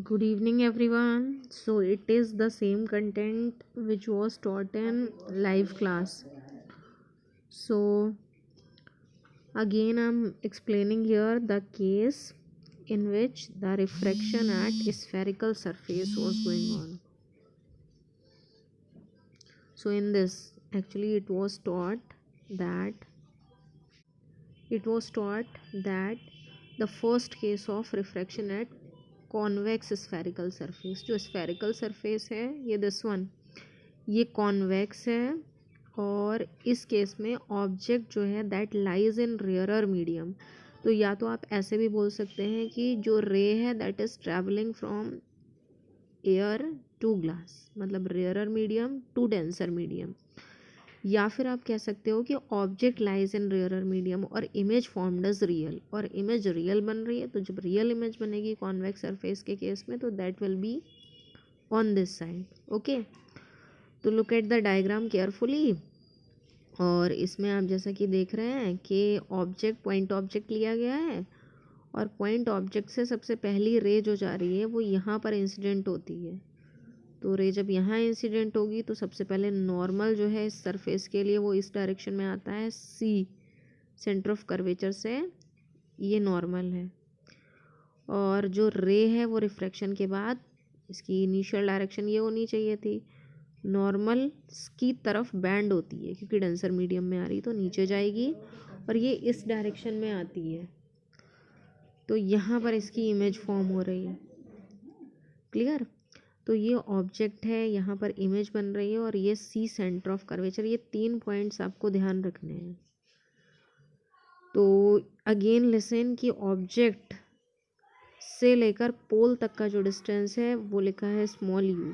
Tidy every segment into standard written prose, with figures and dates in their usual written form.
Good evening, everyone. So, it is the same content which was taught in live class. So, again, I'm explaining here the case in which the refraction at spherical surface was going on. So, in this, actually, that it was taught that the first case of refraction at convex spherical surface, जो spherical surface है ये this one, ये convex है और इस case में object जो है that lies in rarer medium. तो या तो आप ऐसे भी बोल सकते हैं कि जो रे है that is travelling from air to glass, मतलब rarer medium to denser medium. या फिर आप कह सकते हो कि object lies in rarer medium और इमेज फॉर्म्ड एज रियल, और इमेज रियल बन रही है। तो जब रियल इमेज बनेगी कॉन्वेक्स सरफेस के केस में तो that will be on this side. Okay, तो look at the diagram carefully. और इसमें आप जैसा कि देख रहे हैं कि पॉइंट ऑब्जेक्ट लिया गया है और पॉइंट ऑब्जेक्ट से सबसे पहली रे जो जा रही है वो यहाँ पर इंसिडेंट होती है। तो रे जब यहाँ इंसिडेंट होगी तो सबसे पहले नॉर्मल जो है इस सरफेस के लिए वो इस डायरेक्शन में आता है, सी सेंटर ऑफ कर्वेचर से ये नॉर्मल है। और जो रे है वो रिफ्रैक्शन के बाद इसकी इनिशियल डायरेक्शन ये होनी चाहिए थी, नॉर्मल की तरफ बैंड होती है क्योंकि डेंसर मीडियम में आ रही तो नीचे जाएगी और ये इस डायरेक्शन में आती है। तो यहाँ पर इसकी इमेज फॉर्म हो रही है। क्लियर? तो ये ऑब्जेक्ट है, यहाँ पर इमेज बन रही है और ये सी सेंटर ऑफ कर्वेचर। ये 3 पॉइंट्स आपको ध्यान रखने हैं। तो अगेन लिसन कि ऑब्जेक्ट से लेकर पोल तक का जो डिस्टेंस है वो लिखा है स्मॉल यू।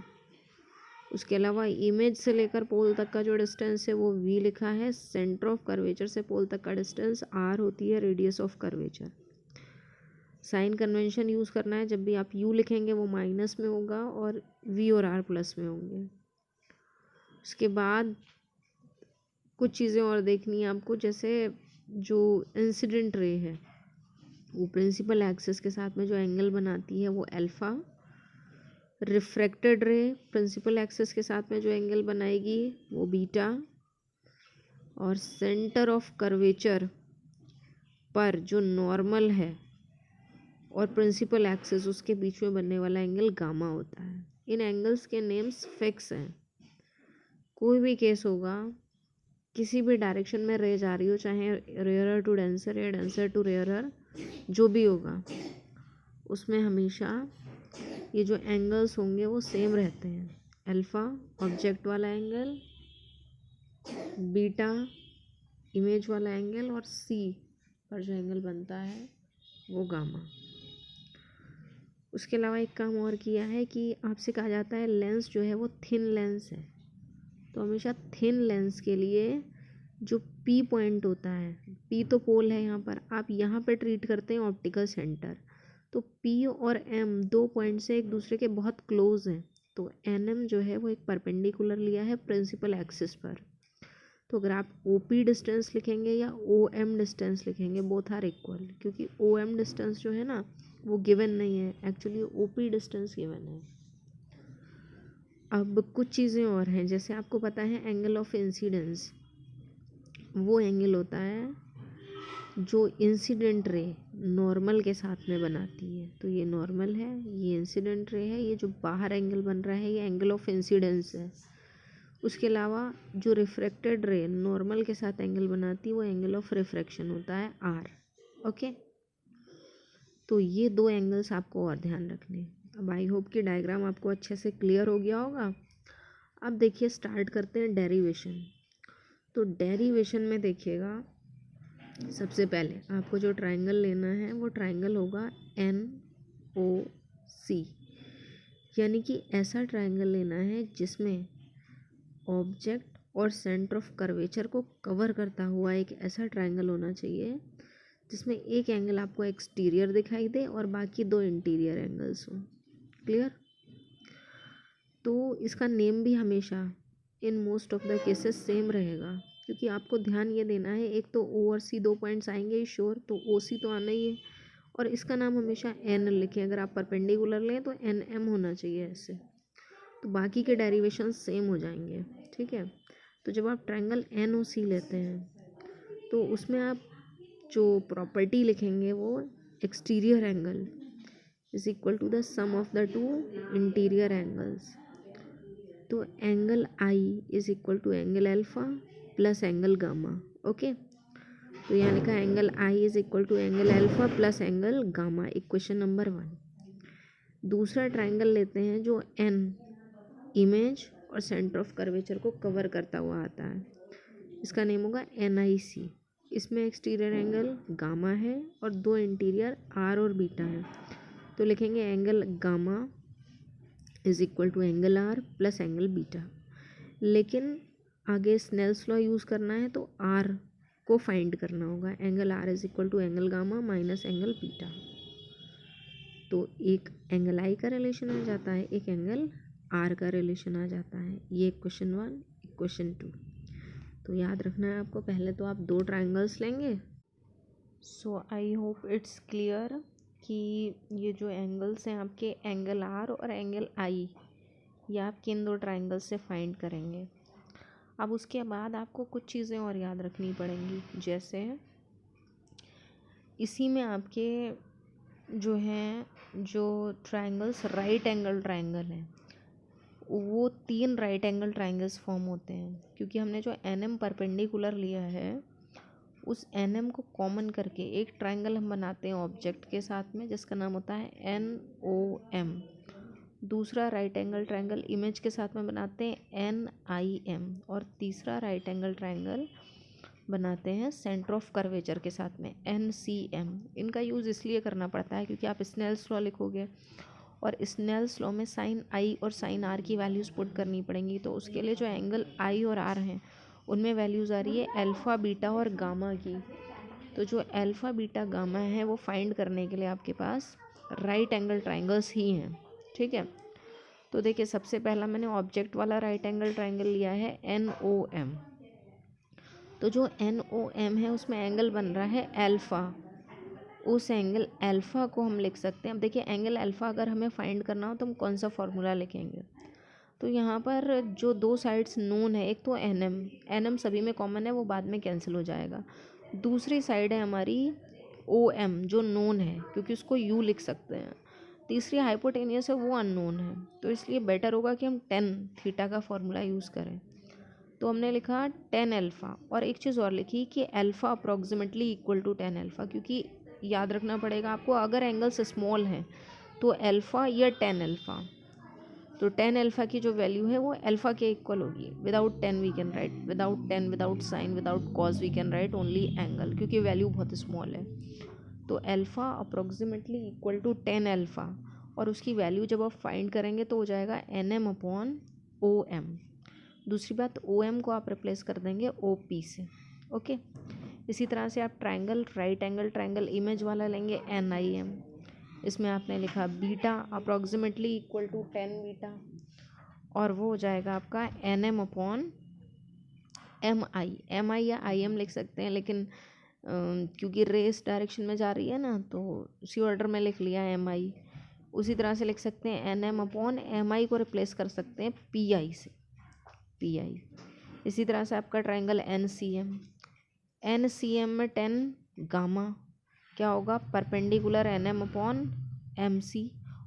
उसके अलावा इमेज से लेकर पोल तक का जो डिस्टेंस है वो वी लिखा है। सेंटर ऑफ कर्वेचर से पोल तक का डिस्टेंस आर होती है radius of curvature. Sign convention use करना है, जब भी आप यू लिखेंगे वो माइनस में होगा और वी और आर प्लस में होंगे। उसके बाद कुछ चीज़ें और देखनी है आपको, जैसे जो इंसिडेंट रे है वो प्रिंसिपल एक्सिस के साथ में जो एंगल बनाती है वो alpha. Refracted ray principal axis के साथ में जो एंगल बनाएगी वो बीटा। और सेंटर ऑफ कर्वेचर पर जो नॉर्मल है और प्रिंसिपल एक्सिस उसके बीच में बनने वाला एंगल गामा होता है। इन एंगल्स के नेम्स फिक्स हैं। कोई भी केस होगा, किसी भी डायरेक्शन में रे जा रही हो, चाहे रेयरर टू डेंसर या डेंसर टू रेयरर, जो भी होगा उसमें हमेशा ये जो एंगल्स होंगे वो सेम रहते हैं। अल्फ़ा ऑब्जेक्ट वाला एंगल, बीटा इमेज वाला एंगल और सी पर जो एंगल बनता है वो गामा। उसके अलावा एक काम और किया है कि आपसे कहा जाता है लेंस जो है वो थिन लेंस है। तो हमेशा थिन लेंस के लिए जो पी पॉइंट होता है, पी तो पोल है यहाँ पर, आप यहाँ पे ट्रीट करते हैं ऑप्टिकल सेंटर। तो पी और एम 2 पॉइंट से एक दूसरे के बहुत क्लोज हैं। तो एन एम जो है वो एक परपेंडिकुलर लिया है प्रिंसिपल एक्सिस पर। तो अगर आप ओ पी डिस्टेंस लिखेंगे या ओ एम डिस्टेंस लिखेंगे बोथ आर इक्वल, क्योंकि ओ एम डिस्टेंस जो है ना वो गिवन नहीं है, actually O P distance given है। अब कुछ चीज़ें और हैं, जैसे आपको पता है एंगल ऑफ इंसिडेंस, वो एंगल होता है जो इंसिडेंट रे नॉर्मल के साथ में बनाती है। तो ये नॉर्मल है, ये इंसिडेंट रे है, ये जो बाहर एंगल बन रहा है ये एंगल ऑफ इंसिडेंस है। उसके अलावा जो रिफ्रैक्टेड रे नॉर्मल के साथ एंगल बनाती है वो एंगल ऑफ रिफ्रैक्शन होता है आर। ओके, तो ये 2 एंगल्स आपको और ध्यान रखने हैं। अब आई होप कि डायग्राम आपको अच्छे से क्लियर हो गया होगा। अब देखिए स्टार्ट करते हैं डेरिवेशन। तो डेरिवेशन में देखिएगा, सबसे पहले आपको जो ट्राइंगल लेना है वो ट्राइंगल होगा एन ओ सी, यानी कि ऐसा ट्राइंगल लेना है जिसमें ऑब्जेक्ट और सेंटर ऑफ कर्वेचर को कवर करता हुआ एक ऐसा ट्राइंगल होना चाहिए जिसमें एक एंगल आपको एक्सटीरियर दिखाई दे और बाकी 2 इंटीरियर एंगल्स हों। क्लियर? तो इसका नेम भी हमेशा in most of the cases same रहेगा, क्योंकि आपको ध्यान ये देना है एक तो ओ और सी 2 पॉइंट्स आएंगे ही श्योर, तो ओ सी तो आना ही है और इसका नाम हमेशा एन लिखें। अगर आप परपेंडिकुलर लें तो एन एम होना चाहिए ऐसे, तो बाकी के डेरिवेशन सेम हो जाएंगे। ठीक है, तो जब आप ट्रायंगल एन ओ सी लेते हैं तो उसमें आप जो प्रॉपर्टी लिखेंगे वो exterior angle is equal to the sum of the two interior angles. तो angle i is equal to angle alpha plus angle gamma. Okay, तो यहाँ लिखा angle i is equal to angle alpha plus angle gamma, equation number 1। दूसरा triangle लेते हैं जो an image और centre of curvature को कवर करता हुआ आता है, इसका नेम होगा NIC। इसमें एक्सटीरियर एंगल गामा है और दो इंटीरियर आर और बीटा है, तो लिखेंगे angle gamma is equal to angle R plus angle beta. लेकिन आगे स्नेल्स लॉ यूज़ करना है तो आर को फाइंड करना होगा। Angle R is equal to angle gamma minus angle beta. तो एक एंगल आई का रिलेशन आ जाता है, एक एंगल आर का रिलेशन आ जाता है। ये इक्वेशन 1, इक्वेशन 2। तो याद रखना है आपको, पहले तो आप दो ट्रायंगल्स लेंगे। सो आई होप इट्स क्लियर कि ये जो एंगल्स हैं आपके एंगल आर और एंगल आई, ये आप किन दो ट्रायंगल से फाइंड करेंगे। अब उसके बाद आपको कुछ चीज़ें और याद रखनी पड़ेंगी, जैसे इसी में आपके जो हैं जो ट्रायंगल्स राइट एंगल ट्रायंगल हैं वो 3 राइट एंगल ट्रायंगल्स फॉर्म होते हैं, क्योंकि हमने जो NM परपेंडिकुलर लिया है उस NM को कॉमन करके एक ट्रायंगल हम बनाते हैं ऑब्जेक्ट के साथ में, जिसका नाम होता है NOM। दूसरा राइट एंगल ट्रायंगल इमेज के साथ में बनाते हैं NIM, और तीसरा राइट एंगल ट्रायंगल बनाते हैं सेंटर ऑफ कर्वेचर के साथ में NCM। इनका यूज़ इसलिए करना पड़ता है क्योंकि आप स्नेल्स लॉ लिखोगे और स्नेल्स लॉ में साइन आई और साइन आर की वैल्यूज़ पुट करनी पड़ेंगी। तो उसके लिए जो एंगल आई और आर हैं उनमें वैल्यूज़ आ रही है अल्फ़ा बीटा और गामा की। तो जो अल्फ़ा बीटा गामा है वो फाइंड करने के लिए आपके पास राइट एंगल ट्रायंगल्स ही हैं। ठीक है, तो देखिए सबसे पहला मैंने ऑब्जेक्ट वाला राइट एंगल ट्रायंगल लिया है NOM। तो जो NOM है उसमें एंगल बन रहा है अल्फ़ा। उस एंगल अल्फ़ा को हम लिख सकते हैं। अब देखिए एंगल अल्फ़ा अगर हमें फाइंड करना हो तो हम कौन सा फॉर्मूला लिखेंगे। तो यहाँ पर जो दो साइड्स नोन है, एक तो NM सभी में कॉमन है, वो बाद में कैंसिल हो जाएगा। दूसरी साइड है हमारी OM जो नोन है, क्योंकि उसको U लिख सकते हैं। तीसरी हाइपोटेनियस है, वो अननोन है, तो इसलिए बेटर होगा कि हम टेन थीटा का फॉर्मूला यूज़ करें। तो हमने लिखा 10 अल्फ़ा, और एक चीज़ और लिखी कि alpha approximately equal to 10 alpha, क्योंकि याद रखना पड़ेगा आपको अगर एंगल्स स्मॉल हैं तो अल्फ़ा या 10 अल्फ़ा, तो 10 अल्फ़ा की जो वैल्यू है वो अल्फ़ा के इक्वल होगी। Without 10 we can write, without 10, without sine, without cos we can write only angle, क्योंकि वैल्यू बहुत स्मॉल है। तो alpha approximately equal to 10 alpha, और उसकी वैल्यू जब आप फाइंड करेंगे तो हो जाएगा NM/OM। दूसरी बात, OM को आप रिप्लेस कर देंगे OP से। ओके, इसी तरह से आप triangle right angle triangle image वाला लेंगे NIM। इसमें आपने लिखा beta approximately equal to 10 beta, और वो हो जाएगा आपका NM/MI। MI या IM लिख सकते हैं, लेकिन क्योंकि रेस डायरेक्शन में जा रही है ना, तो उसी ऑर्डर में लिख लिया MI। उसी तरह से लिख सकते हैं NM/MI को रिप्लेस कर सकते हैं PI से, PI। इसी तरह से आपका ट्रायंगल NCM में 10 गामा क्या होगा, परपेंडिकुलर NM/MC,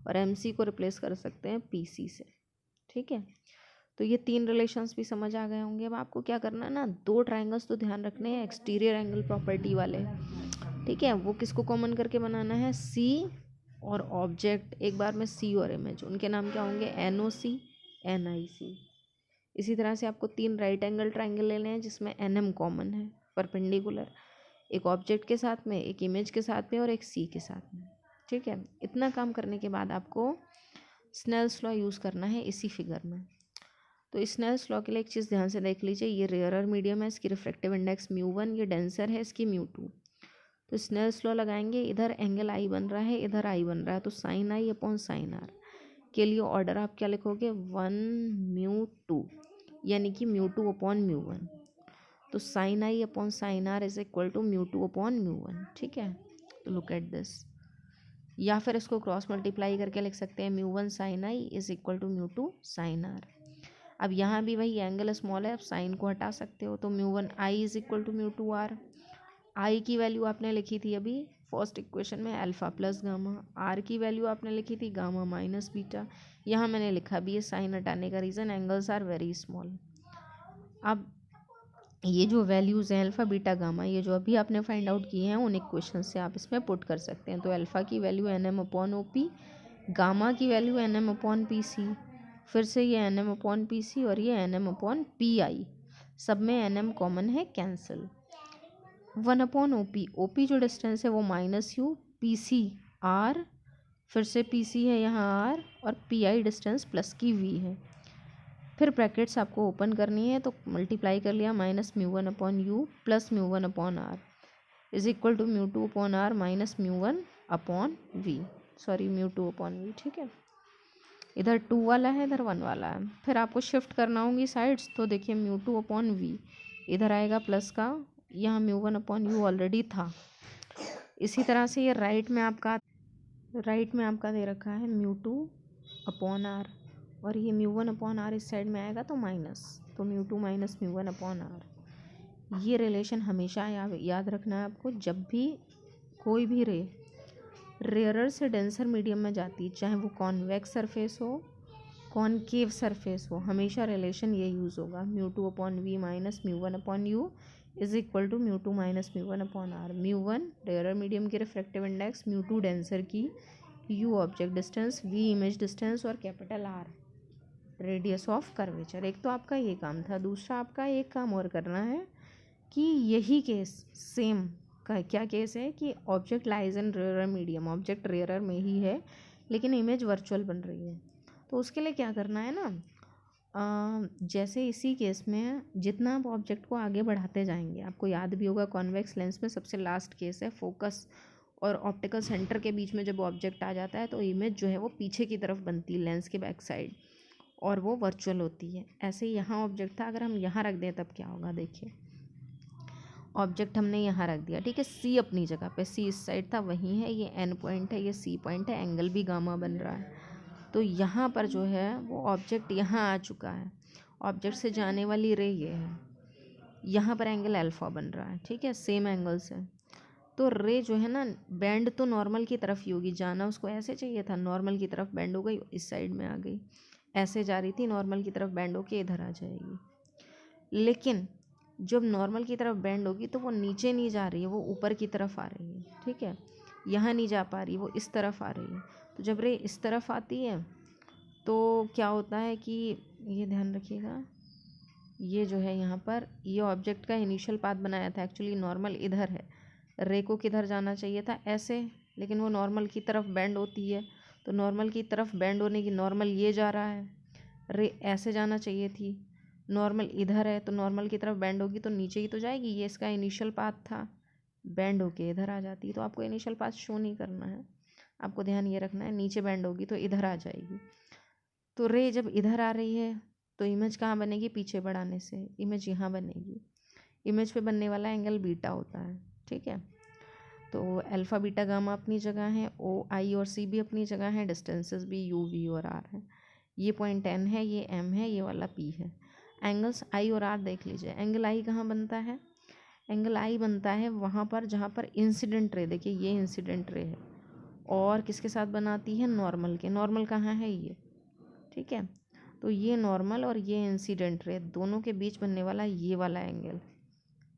और MC को रिप्लेस कर सकते हैं PC से। ठीक है, तो ये 3 रिलेशंस भी समझ आ गए होंगे। अब आपको क्या करना है ना, 2 ट्रायंगल्स तो ध्यान रखने हैं एक्सटीरियर एंगल प्रॉपर्टी वाले। ठीक है, वो किसको कॉमन करके बनाना है, C और ऑब्जेक्ट, एक बार में C और इमेज, उनके नाम क्या होंगे, NOC NIC। इसी तरह से आपको 3 राइट एंगल ट्रायंगल लेने हैं जिसमें NM कॉमन है परपेंडिकुलर, एक ऑब्जेक्ट के साथ में, एक इमेज के साथ में, और एक C के साथ में। ठीक है, इतना काम करने के बाद आपको स्नेल्स लॉ यूज़ करना है इसी फिगर में। तो स्नेल्स लॉ के लिए एक चीज़ ध्यान से देख लीजिए, ये रेयरर मीडियम है, इसकी रिफ्रैक्टिव इंडेक्स μ1, ये डेंसर है, इसकी μ2। तो स्नेल्स लॉ लगाएंगे, इधर एंगल आई बन रहा है, इधर आई बन रहा है, तो साइन आई अपॉन साइन आर के लिए ऑर्डर आप क्या लिखोगे, 1μ2, यानी कि μ2/μ1। तो sine I upon sine r is equal to μ2/μ1। ठीक है, तो लुक एट दिस, या फिर इसको क्रॉस मल्टीप्लाई करके लिख सकते हैं mu 1 sine I is equal to mu 2 sine R. अब यहाँ भी वही एंगल स्मॉल है, अब साइन को हटा सकते हो, तो mu 1 i is equal to mu 2 r. I की वैल्यू आपने लिखी थी अभी फर्स्ट इक्वेशन में अल्फ़ा प्लस गामा, आर की वैल्यू आपने लिखी थी गामा माइनस बीटा। यहाँ मैंने लिखा भी है साइन हटाने का reason angles are very small. अब ये जो वैल्यूज़ हैं अल्फ़ा बीटा गामा, ये जो अभी आपने फाइंड आउट किए हैं उन इक्वेशन से आप इसमें पुट कर सकते हैं। तो अल्फ़ा की value N M upon O P, gamma की value N M upon P C, फिर से ये N M upon P C और ये N M upon P I, सब में एन एम कॉमन है, कैंसिल। 1 अपॉन ओ पी जो डिस्टेंस है वो minus u, P C R, फिर से पी सी है यहाँ आर, और पी आई डिस्टेंस प्लस की वी है। फिर ब्रैकेट्स आपको ओपन करनी है, तो मल्टीप्लाई कर लिया minus mu 1 upon U plus mu 1 upon R is equal to mu 2 upon R minus mu 1 upon V, sorry mu 2 upon V, ठीक है। इधर 2 वाला है, इधर 1 वाला है। फिर आपको शिफ्ट करना होंगी साइड्स, तो देखिए म्यू 2 अपॉन वी इधर आएगा प्लस का, यहाँ म्यू 1 अपॉन यू ऑलरेडी था। इसी तरह से ये राइट में आपका दे रखा है म्यू 2 अपॉन आर, और ये म्यू 1 अपॉन आर इस साइड में आएगा तो माइनस, तो mu 2 minus mu 1 upon R. ये रिलेशन हमेशा याद रखना है आपको, जब भी कोई भी रे रेयरर से डेंसर मीडियम में जाती है, चाहे वो कॉन्वेक्स सरफेस हो कॉनकेव सरफेस हो, हमेशा रिलेशन ये यूज़ होगा, mu 2 upon v minus mu 1 upon u is equal to mu 2 minus mu 1 upon R. Mu 1 rarer medium की रिफ्रैक्टिव इंडेक्स, म्यू 2 डेंसर की, u object distance, v image distance, और capital R radius of curvature. एक तो आपका ये काम था, दूसरा आपका एक काम और करना है कि यही केस सेम का क्या केस है कि object lies in rarer medium, object rarer में ही है लेकिन इमेज वर्चुअल बन रही है। तो उसके लिए क्या करना है ना, जैसे इसी केस में जितना आप ऑब्जेक्ट को आगे बढ़ाते जाएंगे, आपको याद भी होगा कॉन्वेक्स लेंस में सबसे लास्ट केस है फोकस और ऑप्टिकल सेंटर के बीच में जब ऑब्जेक्ट आ जाता है तो इमेज जो है वो पीछे की तरफ बनती है लेंस के बैक साइड, और वो वर्चुअल होती है। ऐसे ही यहाँ ऑब्जेक्ट था, अगर हम यहाँ रख दें तब क्या होगा, देखिए ऑब्जेक्ट हमने यहाँ रख दिया, ठीक है, सी अपनी जगह पे, सी इस साइड था वहीं है, ये एन पॉइंट है, ये सी पॉइंट है, एंगल भी गामा बन रहा है। तो यहाँ पर जो है वो ऑब्जेक्ट यहाँ आ चुका है, ऑब्जेक्ट से जाने वाली रे ये है, यहाँ पर एंगल अल्फ़ा बन रहा है, ठीक है, सेम एंगल से। तो रे जो है ना बैंड तो नॉर्मल की तरफ ही होगी, जाना उसको ऐसे चाहिए था, नॉर्मल की तरफ बैंड हो गई, इस साइड में आ गई, ऐसे जा रही थी नॉर्मल की तरफ बैंड होके इधर आ जाएगी। लेकिन जब नॉर्मल की तरफ बैंड होगी तो वो नीचे नहीं जा रही है, वो ऊपर की तरफ आ रही है, ठीक है, यहाँ नहीं जा पा रही, वो इस तरफ आ रही है। तो जब रे इस तरफ आती है तो क्या होता है कि ये ध्यान रखिएगा, ये जो है यहाँ पर ये ऑब्जेक्ट का इनिशियल पाथ बनाया था, एक्चुअली नॉर्मल इधर है, रे को किधर जाना चाहिए था ऐसे, लेकिन वो नॉर्मल की तरफ बैंड होती है, तो नॉर्मल की तरफ बैंड होने की नॉर्मल ये जा रहा है, रे ऐसे जाना चाहिए थी, नॉर्मल इधर है तो नॉर्मल की तरफ बैंड होगी तो नीचे ही तो जाएगी, ये इसका इनिशियल पाथ था, बैंड होके इधर आ जाती। तो आपको इनिशियल पाथ शो नहीं करना है, आपको ध्यान ये रखना है नीचे बैंड होगी तो इधर आ जाएगी। तो रे जब इधर आ रही है तो इमेज कहाँ बनेगी, पीछे बढ़ाने से इमेज यहाँ बनेगी, इमेज पे बनने वाला एंगल बीटा होता है, ठीक है। तो अल्फ़ा बीटा गामा अपनी जगह है, ओ आई और सी भी अपनी जगह है, डिस्टेंसेस भी यू वी और आर है, ये पॉइंट एन है, ये एम है, ये वाला पी है। एंगल्स आई और आर देख लीजिए, एंगल आई कहाँ बनता है, एंगल आई बनता है वहाँ पर जहाँ पर इंसिडेंट रे, देखिए ये इंसिडेंट रे है और किसके साथ बनाती है, नॉर्मल के, नॉर्मल कहाँ है ये, ठीक है। तो ये नॉर्मल और ये इंसिडेंट रे दोनों के बीच बनने वाला ये वाला एंगल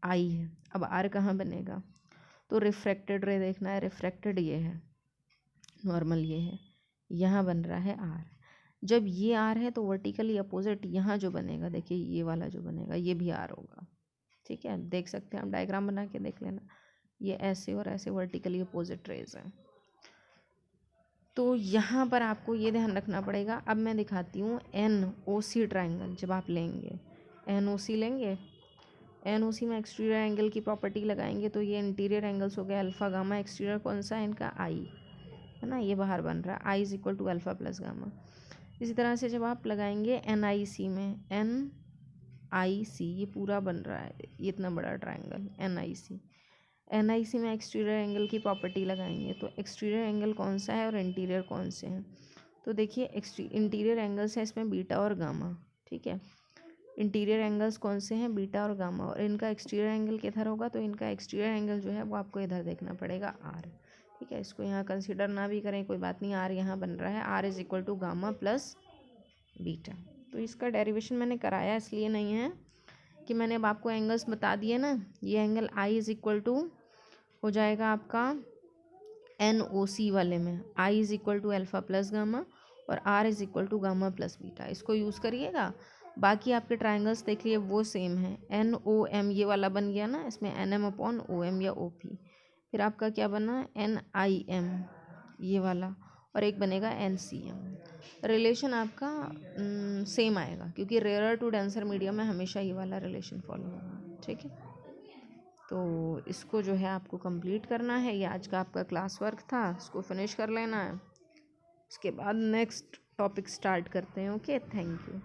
आई है। अब आर कहाँ बनेगा, तो रिफ्रैक्टेड रे देखना है, रिफ्रैक्टेड ये है, नॉर्मल ये है, यहाँ बन रहा है आर। जब ये आर है तो वर्टिकली अपोजिट यहाँ जो बनेगा, देखिए ये वाला जो बनेगा ये भी आर होगा, ठीक है, देख सकते हैं, हम डायग्राम बना के देख लेना, ये ऐसे और ऐसे वर्टिकली अपोजिट रेज हैं। तो यहाँ पर आपको ये ध्यान रखना पड़ेगा। अब मैं दिखाती हूँ एन ओ सी ट्राइंगल, जब आप लेंगे एन ओ सी लेंगे, एन ओ सी में एक्सटीरियर एंगल की प्रॉपर्टी लगाएंगे तो ये इंटीरियर एंगल्स हो गए अल्फ़ा गामा, एक्सटीरियर कौन सा है इनका, आई है ना, ये बाहर बन रहा है, i is equal to alpha plus gamma. इसी तरह से जब आप लगाएंगे एन आई सी में, एन आई सी ये पूरा बन रहा है, ये इतना बड़ा ट्राइंगल एन आई सी, NIC में एक्सटीरियर एंगल की प्रॉपर्टी लगाएंगे, तो एक्सटीरियर एंगल कौन सा है और इंटीरियर कौन से हैं। तो देखिए इंटीरियर एंगल्स हैं इसमें बीटा और गामा, ठीक है। इंटीरियर एंगल्स कौन से हैं, बीटा और गामा, और इनका एक्सटीरियर एंगल किधर होगा, तो इनका एक्सटीरियर एंगल जो है वो आपको इधर देखना पड़ेगा R, ठीक है। इसको यहाँ कंसिडर ना भी करें कोई बात नहीं, R यहाँ बन रहा है, R is equal to gamma plus beta. तो इसका डेरिवेशन मैंने कराया इसलिए नहीं है कि मैंने अब आपको एंगल्स बता दिए ना। ये angle I is equal to हो जाएगा आपका NOC वाले में I is equal to alpha plus gamma और R is equal to gamma plus beta, इसको यूज़ करिएगा। बाकी आपके ट्राइंगल्स देख लिए वो सेम है, NOM ये वाला बन गया ना, इसमें NM अपॉन OM या OP, फिर आपका क्या बना NIM ये वाला, और एक बनेगा NCM। रिलेशन आपका सेम आएगा क्योंकि रेयर टू डेंसर मीडियम में हमेशा ये वाला रिलेशन फॉलो होगा, ठीक है। तो इसको जो है आपको कंप्लीट करना है, ये आज का आपका क्लास वर्क था, इसको फिनिश कर लेना है। इसके बाद नेक्स्ट टॉपिक स्टार्ट करते हैं। Okay, thank you.